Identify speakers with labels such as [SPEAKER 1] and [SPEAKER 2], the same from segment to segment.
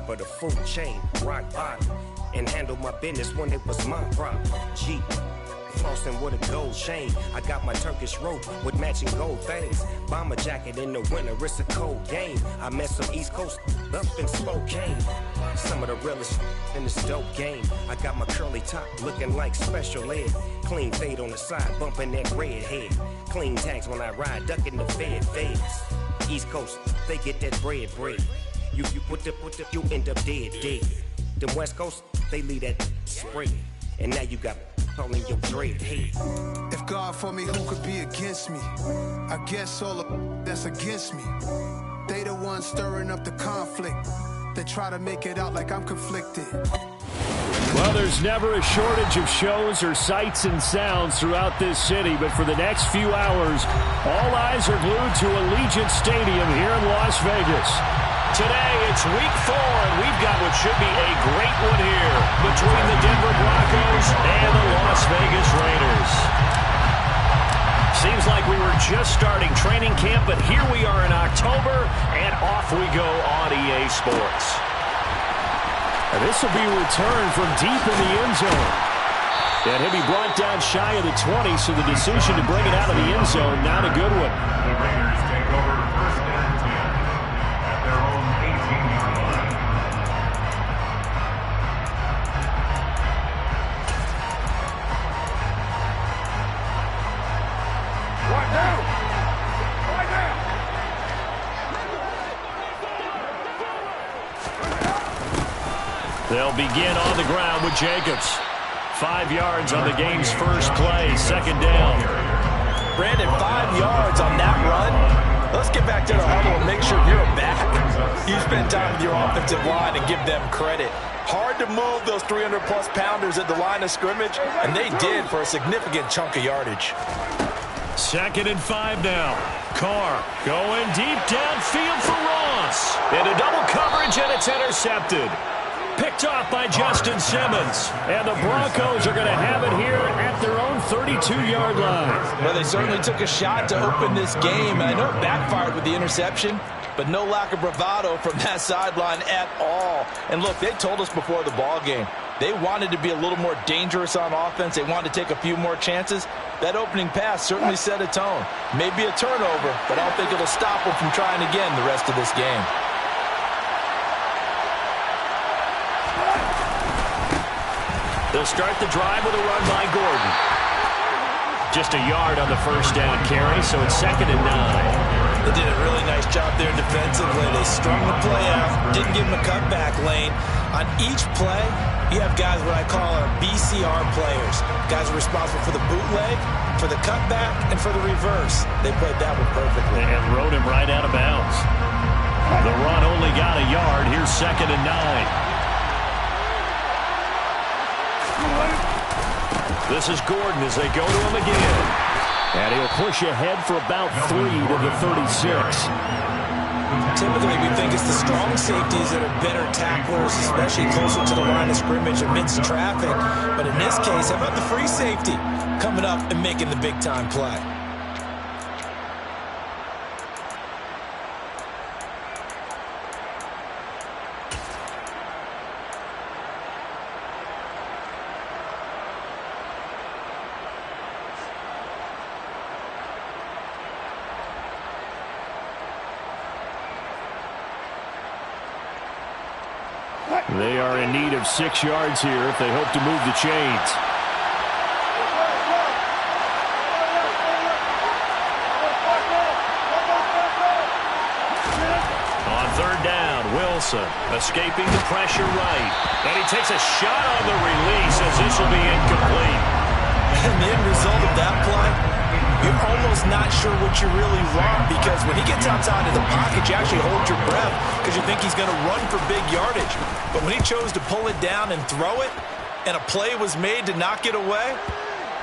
[SPEAKER 1] top of the food chain, rock bottom, and handle my business when it was my problem. G. Flossing with a gold chain. I got my Turkish rope with matching gold things. Bomber jacket in the winter, it's a cold game. I met some East Coast up in Spokane. Some of the realest in this dope game. I got my curly top looking like special ed. Clean fade on the side, bumping that red head. Clean tags when I ride, ducking the feds. East Coast, they get that bread. You you end up dead. Them West Coast, they leave that spray. And now you got calling your dread head.
[SPEAKER 2] If God for me, who could be against me? I guess all the that's against me. They the ones stirring up the conflict. They try to make it out like I'm conflicted.
[SPEAKER 3] Well, there's never a shortage of shows or sights and sounds throughout this city, but for the next few hours, all eyes are glued to Allegiant Stadium here in Las Vegas. Today, it's week 4, and we've got what should be a great one here between the Denver Broncos and the Las Vegas Raiders. Seems like we were just starting training camp, but here we are in October, and off we go on EA Sports. And this will be a return from deep in the end zone. And he'll be brought down shy of the 20, so the decision to bring it out of the end zone, not a good one.
[SPEAKER 4] The Raiders take over first and 10 at their own 18-yard line. Right now! Right now!
[SPEAKER 3] They'll begin on the ground with Jacobs. 5 yards on the game's first play, second down.
[SPEAKER 5] Brandon, 5 yards on that run. Let's get back to the huddle and make sure you're back. You spend time with your offensive line and give them credit. Hard to move those 300-plus pounders at the line of scrimmage, and they did for a significant chunk of yardage.
[SPEAKER 3] 2nd and 5 now. Carr going deep downfield for Ross. Into double coverage, and it's intercepted. Picked off by Justin Simmons. And the Broncos are going to have it here at their own 32-yard line.
[SPEAKER 5] Well, they certainly took a shot to open this game. And I know it backfired with the interception, but no lack of bravado from that sideline at all. And look, they told us before the ball game, they wanted to be a little more dangerous on offense. They wanted to take a few more chances. That opening pass certainly set a tone. Maybe a turnover, but I don't think it'll stop them from trying again the rest of this game.
[SPEAKER 3] They'll start the drive with a run by Gordon. Just a yard on the first down carry, so it's 2nd and 9.
[SPEAKER 5] They did a really nice job there defensively. They strung the play out, didn't give them a cutback lane. On each play, you have guys what I call our BCR players. Guys are responsible for the bootleg, for the cutback, and for the reverse. They played that one perfectly.
[SPEAKER 3] And rode him right out of bounds. The run only got a yard. Here's 2nd and 9. This is Gordon as they go to him again. And he'll push ahead for about 3 to the 36.
[SPEAKER 5] Typically, we think it's the strong safeties that are better tacklers, especially closer to the line of scrimmage amidst traffic. But in this case, how about the free safety coming up and making the big-time play?
[SPEAKER 3] They are in need of 6 yards here if they hope to move the chains. On 3rd down, Wilson escaping the pressure right. And he takes a shot on the release as this will be incomplete.
[SPEAKER 5] And the end result of that play, you're almost not sure what you really want, because when he gets outside of the pocket, you actually hold your breath because you think he's going to run for big yardage. But when he chose to pull it down and throw it, and a play was made to knock it away,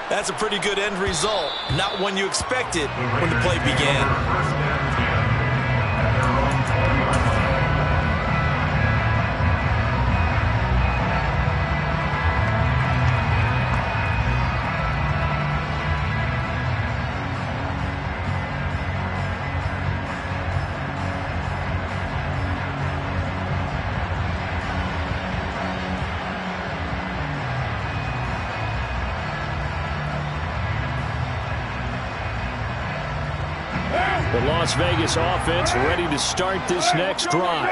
[SPEAKER 5] that's a pretty good end result. Not one you expected when the play began.
[SPEAKER 3] The Las Vegas offense ready to start this next drive.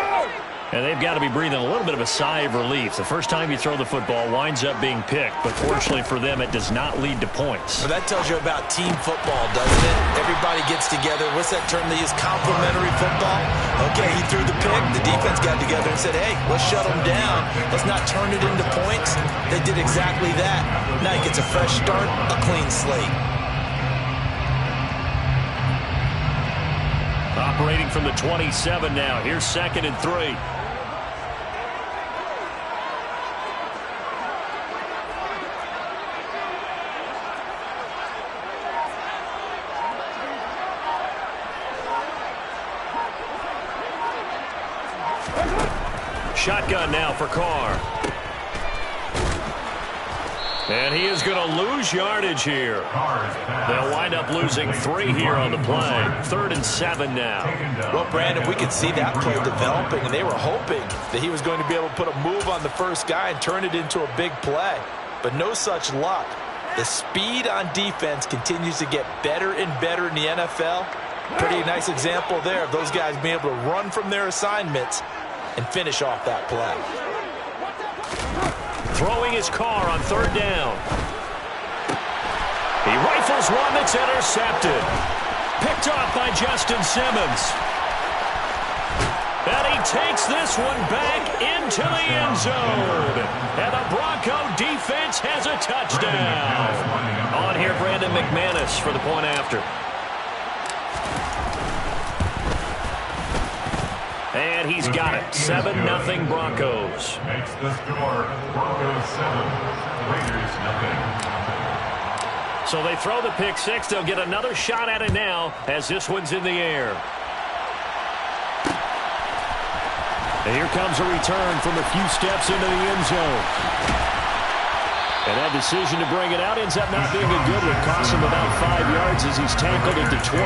[SPEAKER 3] And they've got to be breathing a little bit of a sigh of relief. The first time you throw the football winds up being picked, but fortunately for them, it does not lead to points.
[SPEAKER 5] Well, that tells you about team football, doesn't it? Everybody gets together. What's that term they use? Complementary football? Okay, he threw the pick. The defense got together and said, hey, let's shut them down. Let's not turn it into points. They did exactly that. Now he gets a fresh start, a clean slate.
[SPEAKER 3] Operating from the 27 now. Here's 2nd and 3. Shotgun now for Carr. And he is going to lose yardage here. They'll wind up losing 3 here on the play. 3rd and 7 now.
[SPEAKER 5] Well, Brandon, we could see that play developing, and they were hoping that he was going to be able to put a move on the first guy and turn it into a big play. But no such luck. The speed on defense continues to get better and better in the NFL. Pretty nice example there of those guys being able to run from their assignments and finish off that play.
[SPEAKER 3] Throwing his Carr on 3rd down. He rifles one that's intercepted. Picked off by Justin Simmons. And he takes this one back into the end zone. And the Bronco defense has a touchdown. On here, Brandon McManus for the point after. And he's got it. 7-0 Broncos.
[SPEAKER 4] Makes the score Broncos 7, Raiders 0.
[SPEAKER 3] So they throw the pick six. They'll get another shot at it now as this one's in the air. And here comes a return from a few steps into the end zone. And that decision to bring it out ends up not being a good one. Costs him about 5 yards as he's tackled at the 20.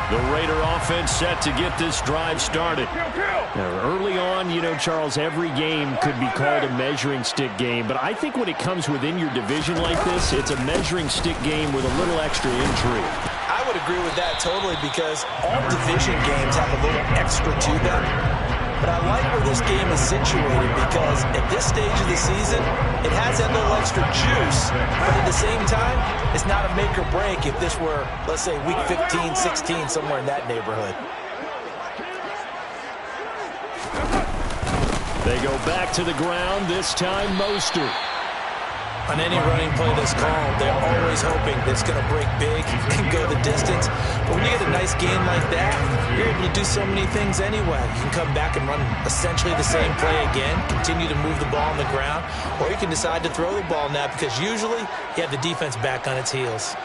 [SPEAKER 3] The Raider offense set to get this drive started. Now, early on, you know, Charles, every game could be called a measuring stick game. But I think when it comes within your division like this, it's a measuring stick game with a little extra intrigue.
[SPEAKER 5] I would agree with that totally because all division games have a little extra to them. But I like where this game is situated because at this stage of the season, it has that little extra juice. But at the same time, it's not a make or break if this were, let's say, week 15, 16, somewhere in that neighborhood.
[SPEAKER 3] They go back to the ground, this time Mostert.
[SPEAKER 5] On any running play that's called, they're always hoping that it's going to break big and go the distance. But when you get a nice game like that, you're able to do so many things anyway. You can come back and run essentially the same play again, continue to move the ball on the ground, or you can decide to throw the ball now because usually you have the defense back on its heels.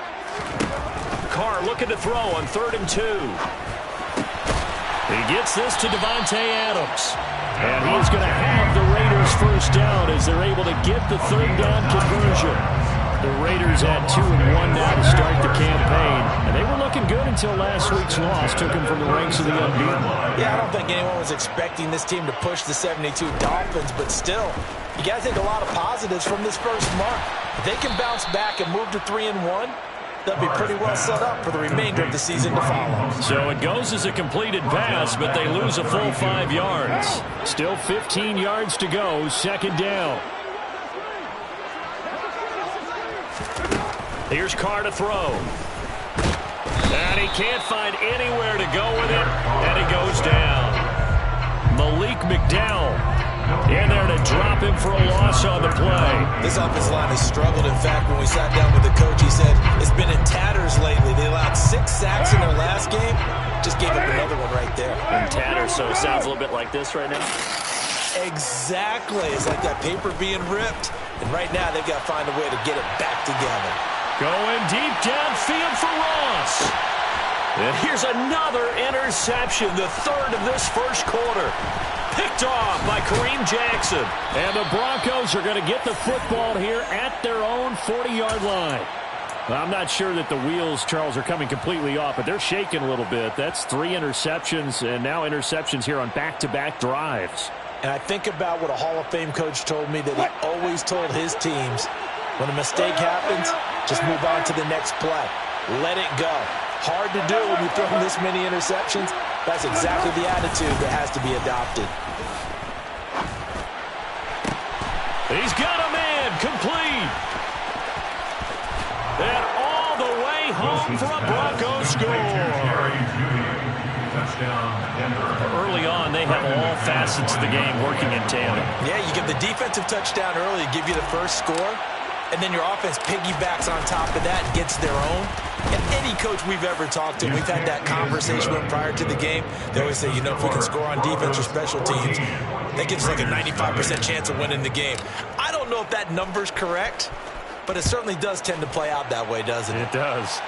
[SPEAKER 3] Carr looking to throw on 3rd and 2. He gets this to Devontae Adams. And he's going to have the Raiders first down as they're able to get the 3rd down conversion. The Raiders had 2-1 now to start the campaign. And they were looking good until last week's loss took them from the ranks of the unbeaten.
[SPEAKER 5] Yeah, I don't think anyone was expecting this team to push the 72 Dolphins, but still, you got to take a lot of positives from this first month. If they can bounce back and move to 3-1, they'll be pretty well set up for the remainder of the season to follow.
[SPEAKER 3] So it goes as a completed pass, but they lose a full 5 yards. Still 15 yards to go, 2nd down. Here's Carr to throw. And he can't find anywhere to go with it, and he goes down. Malik McDowell in there to drop him for a loss on the play.
[SPEAKER 5] This offensive line has struggled. In fact, when we sat down with the coach, he said it's been in tatters lately. They allowed 6 sacks in their last game. Just gave up another one right there.
[SPEAKER 3] In tatters, so it sounds a little bit like this right now.
[SPEAKER 5] Exactly. It's like that paper being ripped. And right now, they've got to find a way to get it back together.
[SPEAKER 3] Going deep downfield for Ross. And here's another interception, the 3rd of this first quarter. Picked off by Kareem Jackson. And the Broncos are going to get the football here at their own 40-yard line. I'm not sure that the wheels, Charles, are coming completely off, but they're shaking a little bit. That's 3 interceptions, and now interceptions here on back-to-back drives.
[SPEAKER 5] And I think about what a Hall of Fame coach told me that he always told his teams, when a mistake happens, just move on to the next play. Let it go. Hard to do when you throw this many interceptions. That's exactly the attitude that has to be adopted.
[SPEAKER 3] He's got a man complete. And all the way home for a Broncos score. Early on, they have all facets of the game working in tandem.
[SPEAKER 5] Yeah, you give the defensive touchdown early, give you the first score, and then your offense piggybacks on top of that and gets their own. And any coach we've ever talked to, we've had that conversation with prior to the game, they always say, you know, if we can score on defense or special teams, that gives us like a 95% chance of winning the game. I don't know if that number's correct, but it certainly does tend to play out that way, doesn't it?
[SPEAKER 3] It does.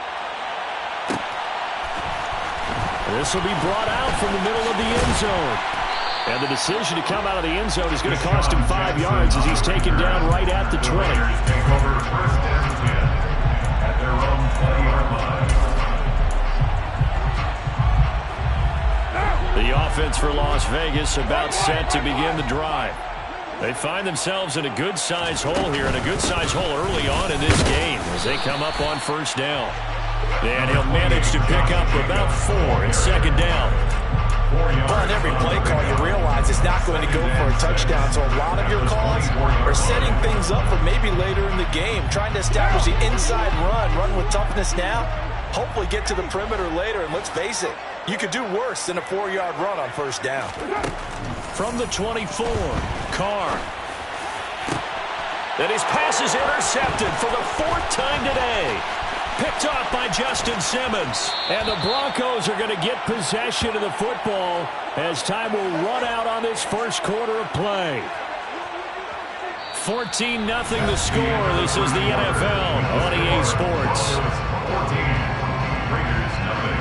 [SPEAKER 3] This will be brought out from the middle of the end zone. And the decision to come out of the end zone is going to cost him 5 yards as he's taken down right at the 20.
[SPEAKER 4] Take over first and 10 at their own 20-yard line.
[SPEAKER 3] The offense for Las Vegas about set to begin the drive. They find themselves in a good-sized hole here, and a good-sized hole early on in this game as they come up on first down. And he'll manage to pick up about 4 in second down.
[SPEAKER 5] Well, on every play call, you realize it's not going to go for a touchdown. So a lot of your calls are setting things up for maybe later in the game, trying to establish the inside run with toughness now, hopefully get to the perimeter later. And let's face it, you could do worse than a 4-yard run on first down.
[SPEAKER 3] From the 24, Carr. Then his pass is intercepted for the 4th time today. Picked off by Justin Simmons. And the Broncos are going to get possession of the football as time will run out on this first quarter of play. 14-0 the score. This is the NFL on EA Sports.
[SPEAKER 4] 14, Raiders nothing.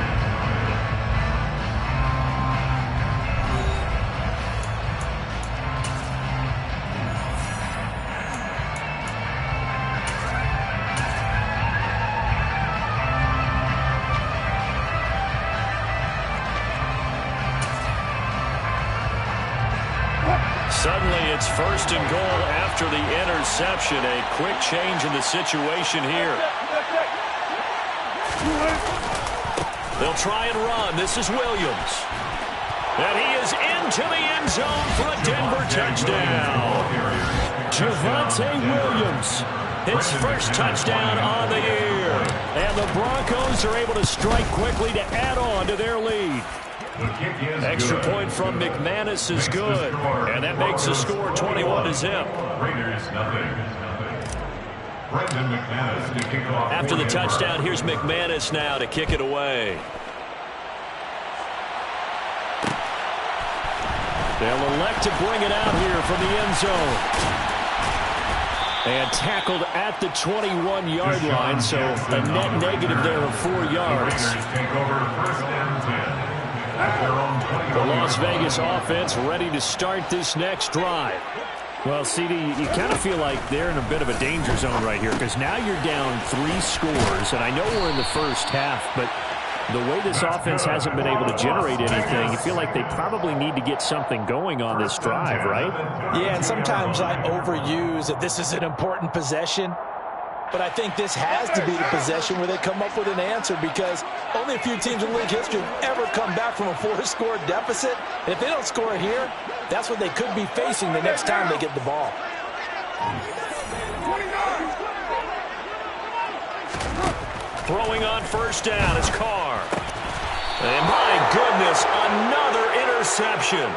[SPEAKER 3] Suddenly it's first and goal after the interception. A quick change in the situation here. They'll try and run. This is Williams. And he is into the end zone for a Denver touchdown. Javonte Williams, his first touchdown on the year. And the Broncos are able to strike quickly to add on to their lead. Extra point from McManus is good, and that makes the score 21-0.
[SPEAKER 4] Raiders nothing. Brendan McManus to kick off.
[SPEAKER 3] After the touchdown, here's McManus now to kick it away. They'll elect to bring it out here from the end zone. And tackled at the 21-yard line, so a net negative there of 4 yards.
[SPEAKER 4] Take over first and 10.
[SPEAKER 3] The Las Vegas offense ready to start this next drive. Well, CD, you kind of feel like they're in a bit of a danger zone right here because now you're down 3 scores, and I know we're in the first half, but the way this offense hasn't been able to generate anything, you feel like they probably need to get something going on this drive, right?
[SPEAKER 5] Yeah, and sometimes I overuse that this is an important possession. But I think this has to be the possession where they come up with an answer because only a few teams in league history have ever come back from a 4-score deficit. And if they don't score here, that's what they could be facing the next time they get the ball.
[SPEAKER 3] Throwing on first down is Carr. And my goodness, another interception.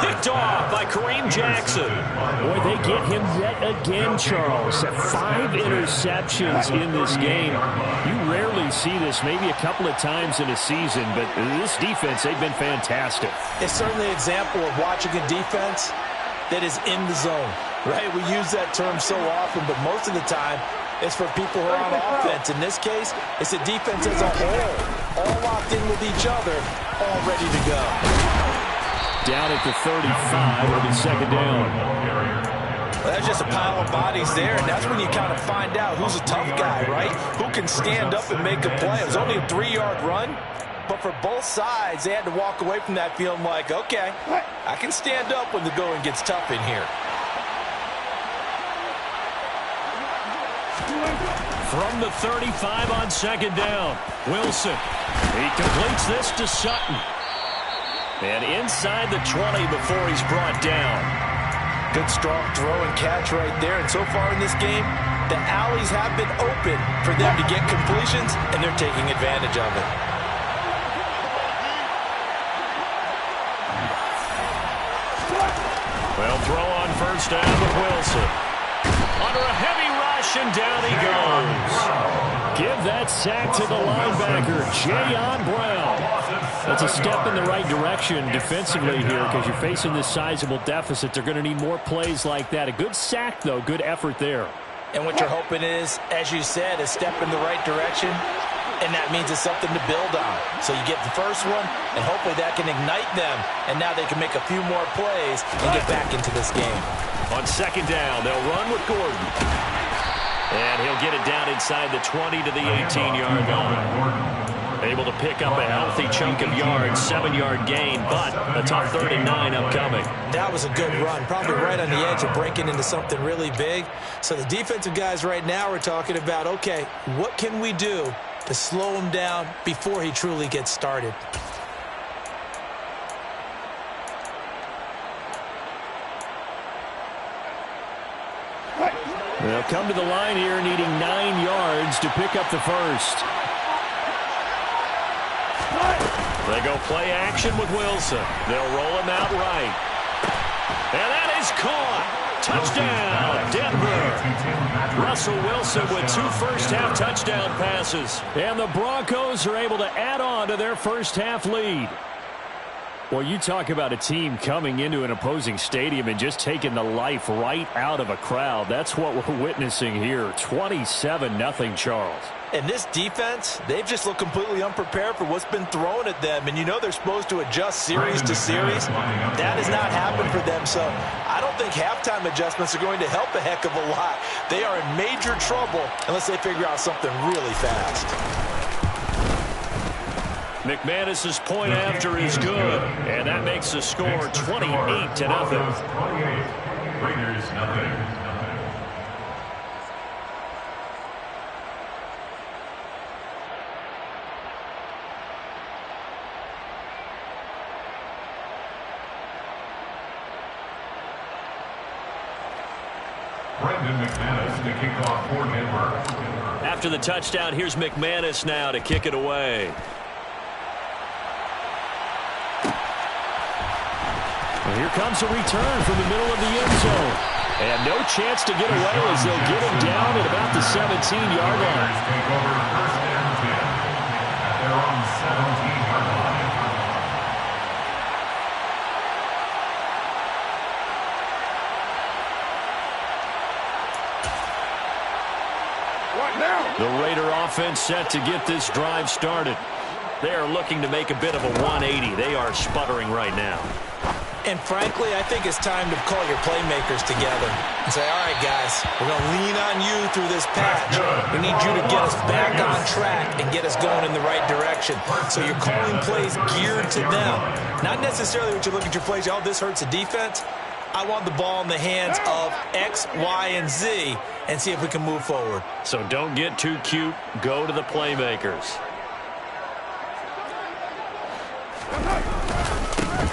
[SPEAKER 3] Picked off by Kareem Jackson. Boy, they get him yet again, Charles. 5 interceptions in this game. You rarely see this, maybe a couple of times in a season, but this defense, they've been fantastic.
[SPEAKER 5] It's certainly an example of watching a defense that is in the zone, right? We use that term so often, but most of the time, it's for people who are on offense. In this case, it's a defense as a whole, all locked in with each other, all ready to go.
[SPEAKER 3] Down at the 35, it'll be second down.
[SPEAKER 5] Well, that's just a pile of bodies there, and that's when you kind of find out who's a tough guy, right? Who can stand up and make a play. It was only a 3-yard run, But for both sides, they had to walk away from that feeling like, okay, I can stand up when the going gets tough in here.
[SPEAKER 3] From the 35 on second down, Wilson. He completes this to Sutton. And inside the 20 before he's brought down.
[SPEAKER 5] Good strong throw and catch right there. And so far in this game, the alleys have been open for them to get completions, and they're taking advantage of it.
[SPEAKER 3] Well, throw on first down with Wilson. Under a heavy rush, and down he goes. Give that sack to the linebacker, Jayon Brown. That's a step in the right direction defensively here because you're facing this sizable deficit. They're going to need more plays like that. A good sack, though. Good effort there.
[SPEAKER 5] And what you're hoping is, as you said, a step in the right direction, and that means it's something to build on. So you get the first one, and hopefully that can ignite them, and now they can make a few more plays and get back into this game.
[SPEAKER 3] On second down, they'll run with Gordon. And he'll get it down inside the 20 to the 18-yard line. Able to pick up a healthy chunk of yards, 7-yard gain, but a tough 3rd and 9 upcoming.
[SPEAKER 5] That was a good run, probably right on the edge of breaking into something really big. So the defensive guys right now are talking about, okay, what can we do to slow him down before he truly gets started?
[SPEAKER 3] They'll come to the line here needing 9 yards to pick up the first. They go play action with Wilson. They'll roll him out right. And that is caught. Touchdown, Denver. Russell Wilson with 2 first-half touchdown passes. And the Broncos are able to add on to their first-half lead. Well, you talk about a team coming into an opposing stadium and just taking the life right out of a crowd. That's what we're witnessing here. 27-0 Charles.
[SPEAKER 5] And this defense, they've just looked completely unprepared for what's been thrown at them. And you know they're supposed to adjust series to series. That has not happened for them. So I don't think halftime adjustments are going to help a heck of a lot. They are in major trouble unless they figure out something really fast.
[SPEAKER 3] McManus's point after is good, and that makes the score 28-0.
[SPEAKER 4] 28, Raiders nothing. McManus to kick off for Denver.
[SPEAKER 3] After the touchdown, here's McManus now to kick it away. Well, here comes a return from the middle of the end zone. And no chance to get away as they'll get him down at about the 17-yard line.
[SPEAKER 4] Take over first and 10 at their own 17-yard line.
[SPEAKER 3] The Raider offense set to get this drive started. They are looking to make a bit of a 180. They are sputtering right now.
[SPEAKER 5] And frankly, I think it's time to call your playmakers together and say, all right, guys, we're going to lean on you through this patch. We need you to get us back on track and get us going in the right direction. So you're calling plays geared to them. Not necessarily what you look at your plays, oh, this hurts the defense. I want the ball in the hands of X, Y, and Z and see if we can move forward.
[SPEAKER 3] So don't get too cute. Go to the playmakers.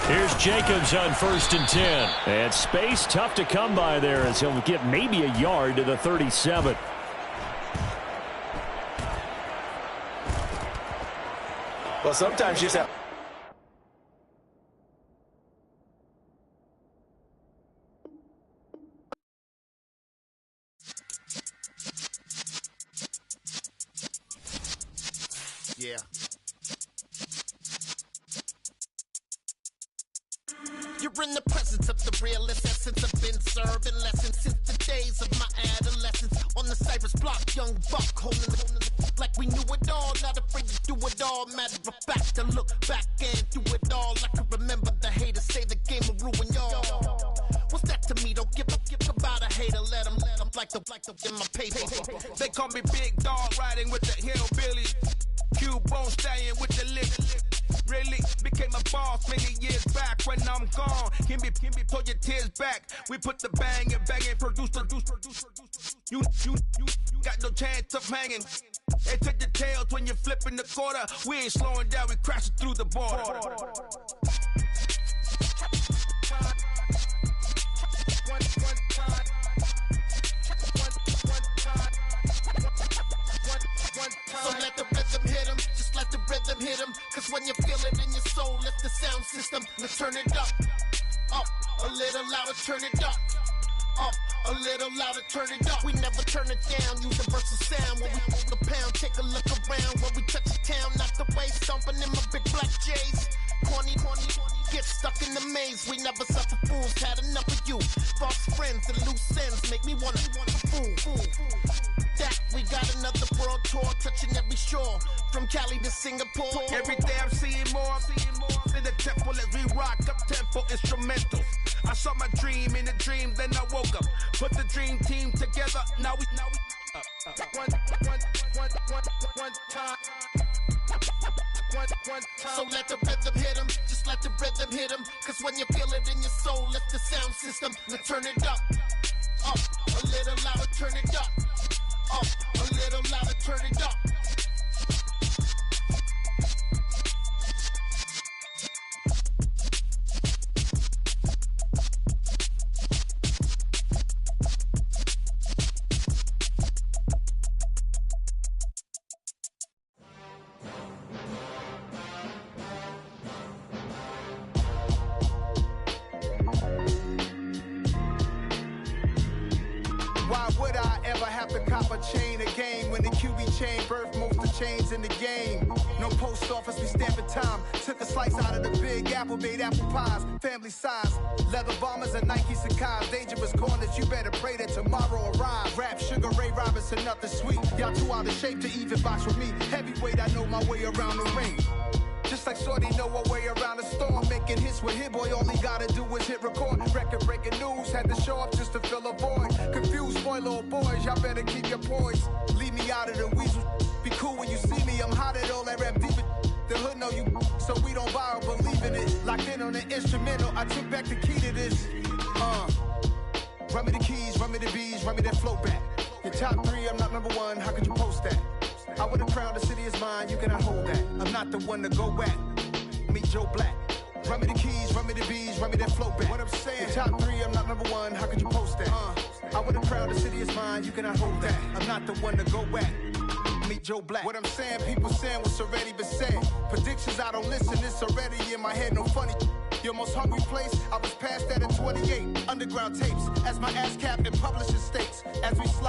[SPEAKER 3] Here's Jacobs on 1st and 10. And space tough to come by there as he'll get maybe a yard to the 37.
[SPEAKER 5] Well, sometimes you just have...
[SPEAKER 6] Yeah. You're in the presence of the realest essence. I've been serving lessons since the days of my adolescence. On the Cypress block, young buck holding the like we knew it all. Not afraid to do it all. Matter of fact, to look back and do it all. I can remember the haters say the game will ruin y'all. What's that to me? Don't give about a hater. Let them like the in my paper.
[SPEAKER 7] They call me Big Dog, riding with the hillbillies. Cube bone stallion with the lift. really became a boss many years back. When I'm gone, can be pull your tears back. We put the bang and produce. You got no chance of hanging. They took your tails when you're flipping the quarter. We ain't slowing down, we crashing through the border.
[SPEAKER 6] So let the rhythm hit him, just let the rhythm hit him. Cause when you feel it in your soul, lift the sound system. Let's turn it up, a little louder, turn it up. A little louder, turn it up. We never turn it down, universal sound. When we move the pound, take a look around. When we touch the town, not the way, stomping in my big black J's. Corny, get stuck in the maze. We never suffer fools, had enough of you. False friends and loose ends make me wanna fool. That we got another world tour, touching every shore. From Cali to Singapore.
[SPEAKER 7] Every day I'm seeing more in the temple as we rock up tempo instrumentals. I saw my dream in a dream, then I woke up. Put the dream team together, now we one time.
[SPEAKER 6] So let the rhythm hit him, just let the rhythm hit him. Cause when you feel it in your soul, lift the sound system. Let's turn it up, a little louder, turn it up, a little louder, turn it up.
[SPEAKER 2] Why would I ever have to cop a chain again when the QB chain birthed most of chains in the game? No post office, we stamping time. Took a slice out of the big apple, made apple pies, family size. Leather bombers and Nike Sacai's. Dangerous corners, you better pray that tomorrow arrives. Rap, Sugar Ray Robinson, nothing sweet. Y'all too out of shape to even box with me. Heavyweight, I know my way around the ring. Just like Shorty know her way around the storm. Making hits with Hit Boy, all he gotta do is hit record. Record breaking news, had to show up just to fill a void. Confused boy, little boys, y'all better keep your poise. Leave me out of the weasel. Be cool when you see me, I'm hot at all that rap deep. The hood know you, so we don't borrow, believe in it. Locked in on the instrumental, I took back the key to this. Run me the keys, run me the bees, run me that flow back. Your top 3, I'm not number 1, how could you post that? I would've crowned the city is mine, you cannot hold that. I'm not the one to go back. Meet Joe Black. Run me the keys, run me the bees, run me that flow back. What I'm saying, your top 3, I'm not number 1, how could you post that? I would've crowned the city is mine, you cannot hold that. I'm not the one to go back. Meet Joe Black. What I'm saying, people saying what's already been said. Predictions, I don't listen, it's already in my head, no funny. Your most hungry place, I was past that at 28. Underground tapes, as my ass cap in publishing states. As we slide.